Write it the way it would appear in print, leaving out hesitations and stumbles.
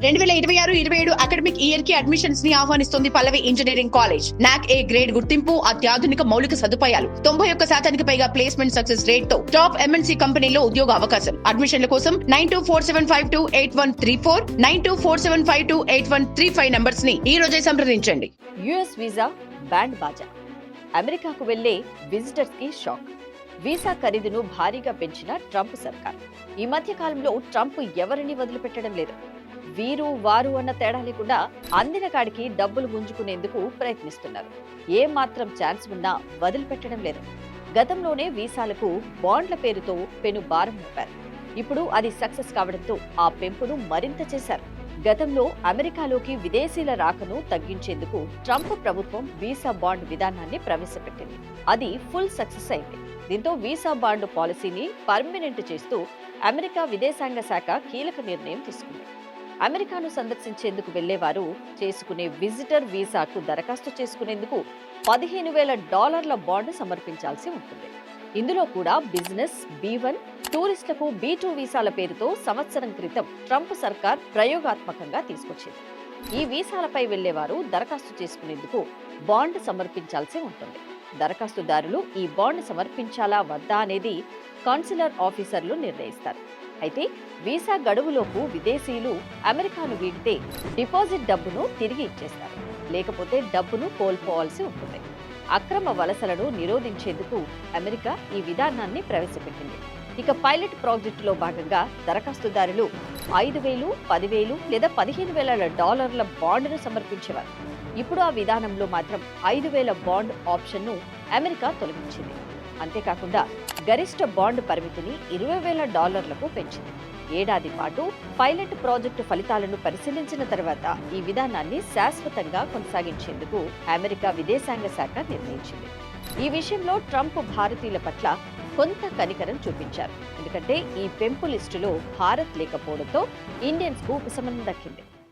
2026-27 academic year కి admissions ని ఆహ్వానిస్తుంది పల్లవి engineering college. నాక్ ఏ గ్రేడ్ గుర్తింపు, అత్యాధునిక మౌలిక సదుపాయాలు, 91% పైగా ప్లేస్మెంట్ సక్సెస్ రేట్ తో టాప్ ఎంఎన్సీ కంపెనీలో ఉద్యోగ అవకాశం. అడ్మిషన్ల కోసం 9247528134, 9247528135 నంబర్స్ ని ఈ రోజే సంప్రదించండి. యుఎస్ వీసా బ్యాండ్ బాజా. అమెరికాకు వెళ్లే విజిటర్స్ కి షాక్. వీసా ఖరీదును భారీగా పెంచిన ట్రంప్ సర్కార్. ఈ మధ్య కాలంలో ట్రంప్ ఎవరిని వదిలిపెట్టడం లేదు. వీరు వారు అన్న తేడా లేకుండా అందిన కాడికి డబ్బులు గుంజుకునేందుకు ప్రయత్నిస్తున్నారు. ఏ మాత్రం ఛాన్స్ ఉన్నా వదిలిపెట్టడం లేదు. గతంలోనే వీసాలకు బాండ్ల పేరుతో పెను భారం మోపారు. ఇప్పుడు అది సక్సెస్ కావడంతో ఆ పెంపును మరింత చేశారు. గతంలో అమెరికాలోకి విదేశీల రాకను తగ్గించేందుకు ట్రంప్ ప్రభుత్వం వీసా బాండ్ విధానాన్ని ప్రవేశపెట్టింది. అది ఫుల్ సక్సెస్ అయింది. దీంతో వీసా బాండ్ పాలసీని పర్మనెంట్ చేస్తూ అమెరికా విదేశాంగ శాఖ కీలక నిర్ణయం తీసుకుంది. అమెరికాను సందర్శించేందుకు వెళ్లేవారు చేసుకునే విజిటర్ వీసాకు దరఖాస్తు చేసుకునేందుకు $15,000 బాండ్ సమర్పించాల్సి ఉంటుంది. ఇందులో కూడా బిజినెస్, B1, టూరిస్టులకు B2 వీసాల పేరుతో సంవత్సరం క్రితం ట్రంప్ సర్కార్ ప్రయోగాత్మకంగా తీసుకొచ్చింది. ఈ వీసాలపై వెళ్లేవారు దరఖాస్తు చేసుకునేందుకు బాండ్ సమర్పించాల్సి ఉంటుంది. దరఖాస్తుదారులు ఈ బాండ్ సమర్పించాలా వద్దా అనేది కాన్సులర్ ఆఫీసర్లు నిర్ణయిస్తారు. అయితే వీసా గడువులోపు విదేశీయులు అమెరికాను వీడితే డిపాజిట్ డబ్బును తిరిగి ఇచ్చేస్తారు. లేకపోతే డబ్బును కోల్పోవాల్సి ఉంటుంది. అక్రమ వలసలను నిరోధించేందుకు అమెరికా ఈ విధానాన్ని ప్రవేశపెట్టింది. ఇక పైలట్ ప్రాజెక్టులో భాగంగా దరఖాస్తుదారులు 5,000, 10,000 లేదా $15,000 బాండ్ను సమర్పించేవారు. ఇప్పుడు ఆ విధానంలో మాత్రం 5,000 బాండ్ ఆప్షన్ను అమెరికా తొలగించింది. అంతేకాకుండా గరిష్ట బాండ్ పరిమితిని $20,000లకు పెంచింది. ఏడాది పాటు పైలట్ ప్రాజెక్టు ఫలితాలను పరిశీలించిన తర్వాత ఈ విధానాన్ని శాశ్వతంగా కొనసాగించేందుకు అమెరికా విదేశాంగ శాఖ నిర్ణయించింది. ఈ విషయంలో ట్రంప్ భారతీయుల పట్ల కొంత కనికరం చూపించారు. ఎందుకంటే ఈ పెంపు లిస్టులో భారత్ లేకపోవడంతో ఇండియన్స్ కు ఉపశమనం దక్కింది.